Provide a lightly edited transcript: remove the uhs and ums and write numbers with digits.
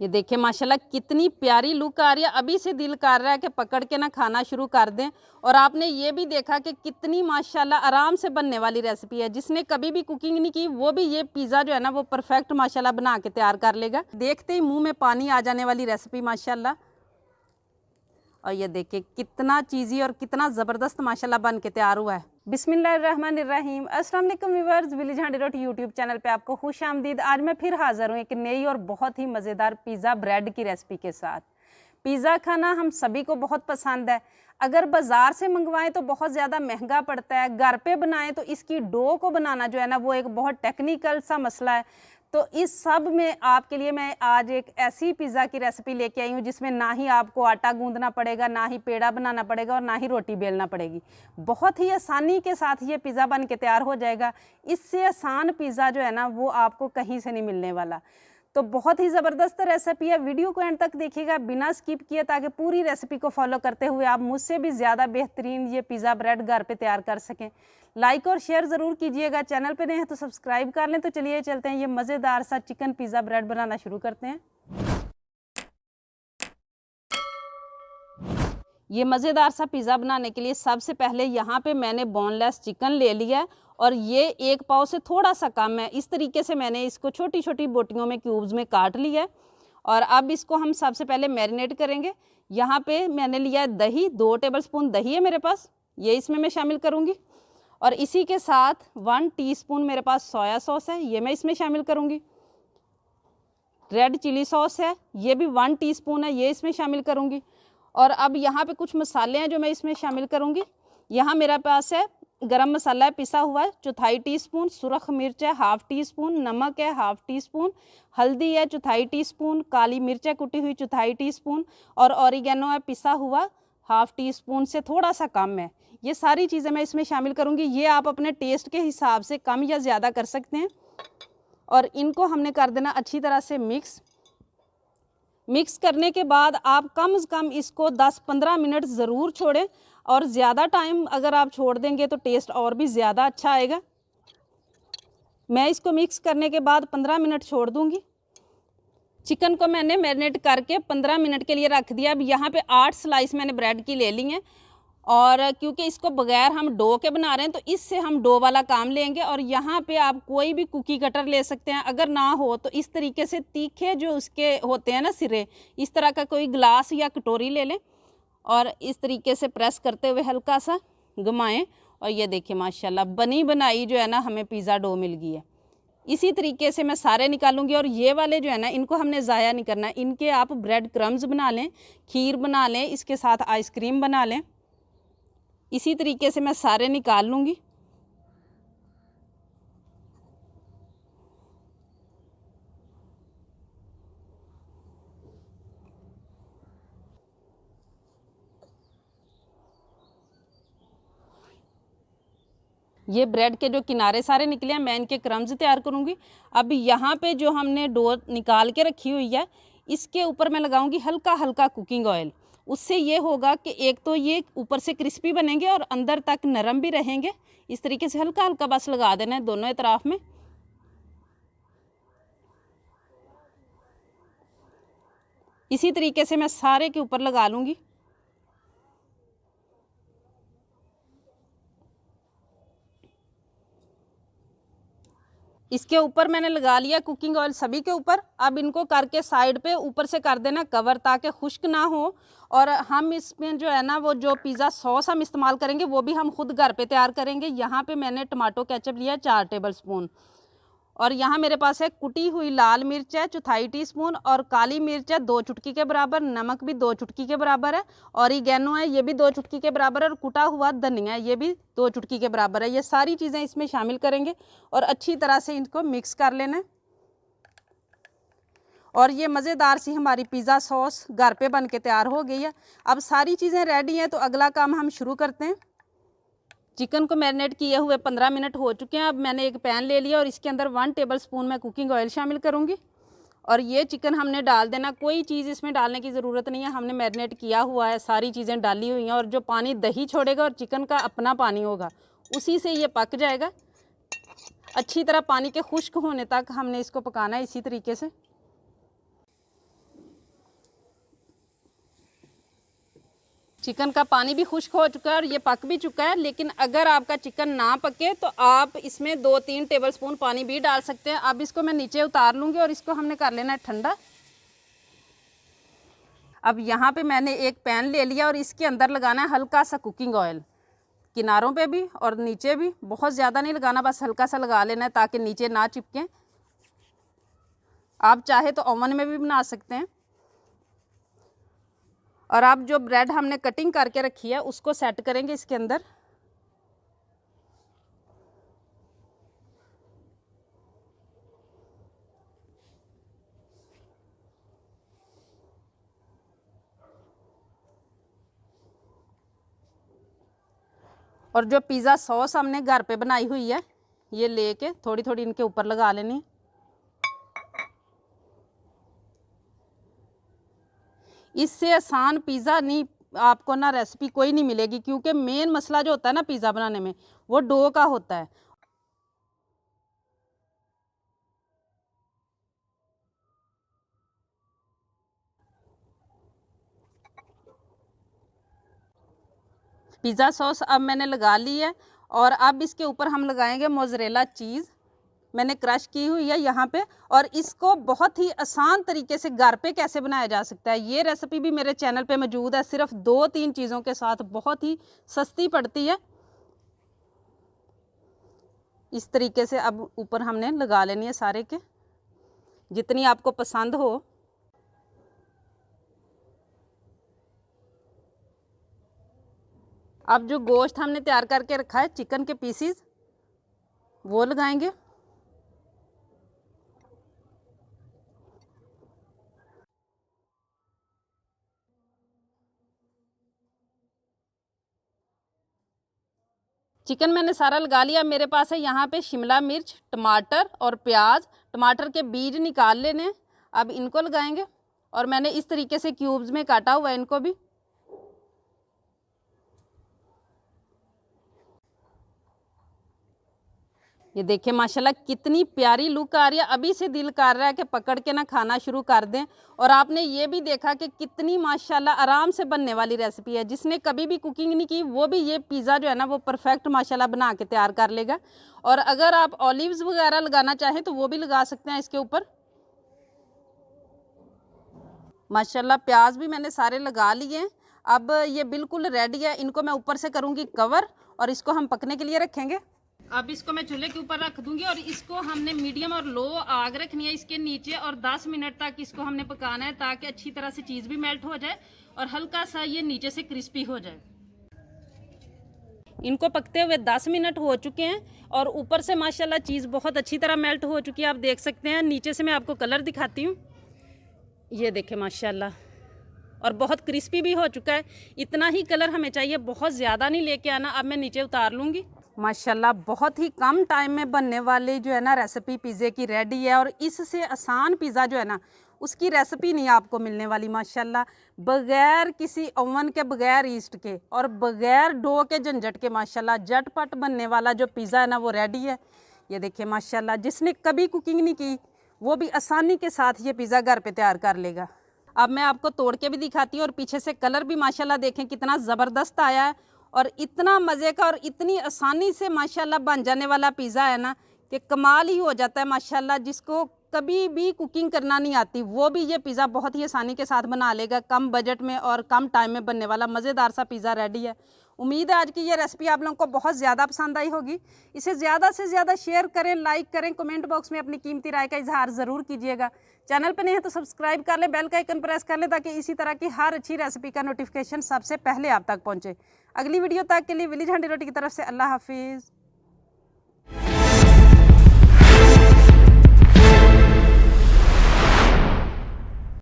ये देखिए माशाल्लाह कितनी प्यारी लुक आ रही है। अभी से दिल कर रहा है कि पकड़ के ना खाना शुरू कर दें। और आपने ये भी देखा कि कितनी माशाल्लाह आराम से बनने वाली रेसिपी है। जिसने कभी भी कुकिंग नहीं की वो भी ये पिज़्ज़ा जो है ना वो परफेक्ट माशाल्लाह बना के तैयार कर लेगा। देखते ही मुंह में पानी आ जाने वाली रेसिपी माशाल्लाह। और ये देखिए कितना चीज़ी और कितना ज़बरदस्त माशाल्लाह बन के तैयार हुआ है। बिस्मिल्लाहिर्रहमानिर्रहीम। अस्सलाम वालेकुम व्यूअर्स, विलेज हैंडीरोट यूट्यूब चैनल पे आपको खुश आमदीद। आज मैं फिर हाज़िर हूँ एक नई और बहुत ही मज़ेदार पिज़्ज़ा ब्रेड की रेसिपी के साथ। पिज़्ज़ा खाना हम सभी को बहुत पसंद है। अगर बाज़ार से मंगवाएं तो बहुत ज़्यादा महंगा पड़ता है, घर पे बनाएं तो इसकी डो को बनाना जो है ना वो एक बहुत टेक्निकल सा मसला है। तो इस सब में आपके लिए मैं आज एक ऐसी पिज़्ज़ा की रेसिपी लेके आई हूँ जिसमें ना ही आपको आटा गूंदना पड़ेगा, ना ही पेड़ा बनाना पड़ेगा और ना ही रोटी बेलना पड़ेगी। बहुत ही आसानी के साथ ये पिज़्ज़ा बन के तैयार हो जाएगा। इससे आसान पिज़्ज़ा जो है ना वो आपको कहीं से नहीं मिलने वाला। तो बहुत ही ज़बरदस्त रेसिपी है। वीडियो को एंड तक देखिएगा बिना स्किप किए, ताकि पूरी रेसिपी को फॉलो करते हुए आप मुझसे भी ज़्यादा बेहतरीन ये पिज़्ज़ा ब्रेड घर पे तैयार कर सकें। लाइक और शेयर ज़रूर कीजिएगा। चैनल पे नए हैं तो सब्सक्राइब कर लें। तो चलिए चलते हैं, ये मज़ेदार सा चिकन पिज़्ज़ा ब्रेड बनाना शुरू करते हैं। ये मज़ेदार सा पिज़्ज़ा बनाने के लिए सबसे पहले यहाँ पे मैंने बोनलेस चिकन ले लिया है और ये 1 पाव से थोड़ा सा कम है। इस तरीके से मैंने इसको छोटी छोटी बोटियों में क्यूब्स में काट लिया है। और अब इसको हम सबसे पहले मैरिनेट करेंगे। यहाँ पे मैंने लिया है दही, 2 टेबलस्पून दही है मेरे पास, ये इसमें मैं शामिल करूँगी। और इसी के साथ 1 टीस्पून मेरे पास सोया सॉस है, ये मैं इसमें शामिल करूँगी। रेड चिली सॉस है, ये भी 1 टीस्पून है, ये इसमें शामिल करूँगी। और अब यहाँ पे कुछ मसाले हैं जो मैं इसमें शामिल करूँगी। यहाँ मेरे पास है गरम मसाला है पिसा हुआ है 1/4 टीस्पून, सुरख मिर्च है 1/2 टीस्पून, नमक है 1/2 टीस्पून, हल्दी है 1/4 टीस्पून, काली मिर्च है कुटी हुई 1/4 टीस्पून और ऑरिगेनो है पिसा हुआ 1/2 टीस्पून से थोड़ा सा कम है। ये सारी चीज़ें मैं इसमें शामिल करूँगी। ये आप अपने टेस्ट के हिसाब से कम या ज़्यादा कर सकते हैं। और इनको हमने कर देना अच्छी तरह से मिक्स करने के बाद आप कम से कम इसको 10-15 मिनट ज़रूर छोड़ें। और ज़्यादा टाइम अगर आप छोड़ देंगे तो टेस्ट और भी ज़्यादा अच्छा आएगा। मैं इसको मिक्स करने के बाद 15 मिनट छोड़ दूंगी। चिकन को मैंने मैरिनेट करके 15 मिनट के लिए रख दिया। अब यहाँ पे 8 स्लाइस मैंने ब्रेड की ले ली हैं। और क्योंकि इसको बगैर हम डो के बना रहे हैं तो इससे हम डो वाला काम लेंगे। और यहाँ पे आप कोई भी कुकी कटर ले सकते हैं, अगर ना हो तो इस तरीके से तीखे जो उसके होते हैं ना सिरे, इस तरह का कोई ग्लास या कटोरी ले लें और इस तरीके से प्रेस करते हुए हल्का सा घुमाएं। और ये देखिए माशाल्लाह बनी बनाई जो है ना हमें पिज़्ज़ा डो मिल गई है। इसी तरीके से मैं सारे निकालूंगी। और ये वाले जो है ना इनको हमने ज़ाया नहीं करना, इनके आप ब्रेड क्रम्स बना लें, खीर बना लें, इसके साथ आइसक्रीम बना लें। इसी तरीके से मैं सारे निकाल लूँगी। ये ब्रेड के जो किनारे सारे निकले हैं, मैं इनके क्रम्स तैयार करूँगी। अब यहाँ पे जो हमने डो निकाल के रखी हुई है इसके ऊपर मैं लगाऊंगी हल्का हल्का कुकिंग ऑयल। उससे ये होगा कि एक तो ये ऊपर से क्रिस्पी बनेंगे और अंदर तक नरम भी रहेंगे। इस तरीके से हल्का हल्का बस लगा देना है दोनों तरफ में। इसी तरीके से मैं सारे के ऊपर लगा लूँगी। इसके ऊपर मैंने लगा लिया कुकिंग ऑयल सभी के ऊपर। अब इनको करके साइड पे ऊपर से कर देना कवर, ताकि खुश्क ना हो। और हम इसमें जो है ना वो जो पिज़्ज़ा सॉस हम इस्तेमाल करेंगे वो भी हम खुद घर पे तैयार करेंगे। यहाँ पे मैंने टमाटो केचप लिया 4 टेबलस्पून। और यहाँ मेरे पास है कुटी हुई लाल मिर्च है 1/4 टीस्पून और काली मिर्च है 2 चुटकी के बराबर, नमक भी 2 चुटकी के बराबर है, ऑरिगेनो है ये भी 2 चुटकी के बराबर है और कुटा हुआ धनिया है ये भी 2 चुटकी के बराबर है। ये सारी चीज़ें इसमें शामिल करेंगे और अच्छी तरह से इनको मिक्स कर लेना है। और ये मज़ेदार सी हमारी पिज़्ज़ा सॉस घर पे बन के तैयार हो गई है। अब सारी चीज़ें रेडी हैं तो अगला काम हम शुरू करते हैं। चिकन को मैरिनेट किए हुए 15 मिनट हो चुके हैं। अब मैंने एक पैन ले लिया और इसके अंदर 1 टेबलस्पून मैं कुकिंग ऑयल शामिल करूंगी। और ये चिकन हमने डाल देना, कोई चीज़ इसमें डालने की ज़रूरत नहीं है, हमने मैरिनेट किया हुआ है, सारी चीज़ें डाली हुई हैं। और जो पानी दही छोड़ेगा और चिकन का अपना पानी होगा उसी से ये पक जाएगा। अच्छी तरह पानी के खुश्क होने तक हमने इसको पकाना है इसी तरीके से। चिकन का पानी भी खुश्क हो चुका है और ये पक भी चुका है। लेकिन अगर आपका चिकन ना पके तो आप इसमें 2-3 टेबलस्पून पानी भी डाल सकते हैं। अब इसको मैं नीचे उतार लूँगी और इसको हमने कर लेना है ठंडा। अब यहाँ पे मैंने एक पैन ले लिया और इसके अंदर लगाना है हल्का सा कुकिंग ऑयल, किनारों पे भी और नीचे भी। बहुत ज़्यादा नहीं लगाना, बस हल्का सा लगा लेना है ताकि नीचे ना चिपके। आप चाहे तो ओवन में भी बना सकते हैं। और अब जो ब्रेड हमने कटिंग करके रखी है उसको सेट करेंगे इसके अंदर। और जो पिज़्ज़ा सॉस हमने घर पे बनाई हुई है ये लेके थोड़ी थोड़ी इनके ऊपर लगा लेनी। इससे आसान पिज़्ज़ा नहीं आपको ना रेसिपी कोई नहीं मिलेगी, क्योंकि मेन मसला जो होता है ना पिज़्ज़ा बनाने में वो डो का होता है। पिज़्ज़ा सॉस अब मैंने लगा ली है और अब इसके ऊपर हम लगाएंगे मोज़रेला चीज़। मैंने क्रश की हुई है यहाँ पे। और इसको बहुत ही आसान तरीके से घर पे कैसे बनाया जा सकता है, ये रेसिपी भी मेरे चैनल पे मौजूद है। सिर्फ 2-3 चीज़ों के साथ बहुत ही सस्ती पड़ती है। इस तरीके से अब ऊपर हमने लगा लेनी है सारे के, जितनी आपको पसंद हो। अब जो गोश्त हमने तैयार करके रखा है चिकन के पीसीज वो लगाएंगे। चिकन मैंने सारा लगा लिया। मेरे पास है यहाँ पे शिमला मिर्च, टमाटर और प्याज। टमाटर के बीज निकाल लेने, अब इनको लगाएंगे। और मैंने इस तरीके से क्यूब्स में काटा हुआ है इनको भी। ये देखिए माशाल्लाह कितनी प्यारी लुक आ रही है। अभी से दिल कर रहा है कि पकड़ के ना खाना शुरू कर दें। और आपने ये भी देखा कि कितनी माशाल्लाह आराम से बनने वाली रेसिपी है। जिसने कभी भी कुकिंग नहीं की वो भी ये पिज़्ज़ा जो है ना वो परफेक्ट माशाल्लाह बना के तैयार कर लेगा। और अगर आप ऑलिव्स वगैरह लगाना चाहें तो वो भी लगा सकते हैं इसके ऊपर। माशाल्लाह प्याज भी मैंने सारे लगा लिए हैं। अब ये बिल्कुल रेडी है। इनको मैं ऊपर से करूँगी कवर और इसको हम पकने के लिए रखेंगे। अब इसको मैं चूल्हे के ऊपर रख दूंगी और इसको हमने मीडियम और लो आग रखनी है इसके नीचे। और 10 मिनट तक इसको हमने पकाना है ताकि अच्छी तरह से चीज़ भी मेल्ट हो जाए और हल्का सा ये नीचे से क्रिस्पी हो जाए। इनको पकते हुए 10 मिनट हो चुके हैं और ऊपर से माशाल्लाह चीज़ बहुत अच्छी तरह मेल्ट हो चुकी है। आप देख सकते हैं। नीचे से मैं आपको कलर दिखाती हूँ। ये देखें माशाल्लाह, और बहुत क्रिस्पी भी हो चुका है। इतना ही कलर हमें चाहिए, बहुत ज़्यादा नहीं लेके आना। अब मैं नीचे उतार लूँगी। माशाल्लाह बहुत ही कम टाइम में बनने वाली जो है ना रेसिपी पिज़्ज़े की रेडी है। और इससे आसान पिज़्ज़ा जो है ना उसकी रेसिपी नहीं आपको मिलने वाली। माशाल्लाह बगैर किसी ओवन के, बगैर ईस्ट के और बगैर डो के झंझट के माशाल्लाह झटपट बनने वाला जो पिज़्ज़ा है ना वो रेडी है। ये देखिए माशाल्लाह जिसने कभी कुकिंग नहीं की वो भी आसानी के साथ ये पिज़्ज़ा घर पे तैयार कर लेगा। अब मैं आपको तोड़ के भी दिखाती हूँ। और पीछे से कलर भी माशाल्लाह देखें कितना ज़बरदस्त आया है। और इतना मज़े का और इतनी आसानी से माशाल्लाह बन जाने वाला पिज़्ज़ा है ना कि कमाल ही हो जाता है माशाल्लाह। जिसको कभी भी कुकिंग करना नहीं आती वो भी ये पिज़्ज़ा बहुत ही आसानी के साथ बना लेगा। कम बजट में और कम टाइम में बनने वाला मज़ेदार सा पिज़्ज़ा रेडी है। उम्मीद है आज की ये रेसिपी आप लोगों को बहुत ज़्यादा पसंद आई होगी। इसे ज़्यादा से ज़्यादा शेयर करें, लाइक करें, कमेंट बॉक्स में अपनी कीमती राय का इजहार ज़रूर कीजिएगा। चैनल पर नहीं है तो सब्सक्राइब कर लें, बेल का आइकन प्रेस कर लें ताकि इसी तरह की हर अच्छी रेसिपी का नोटिफिकेशन सबसे पहले आप तक पहुँचे। अगली वीडियो तक के लिए विलेज हांडी रोटी की तरफ से अल्लाह हाफिज़।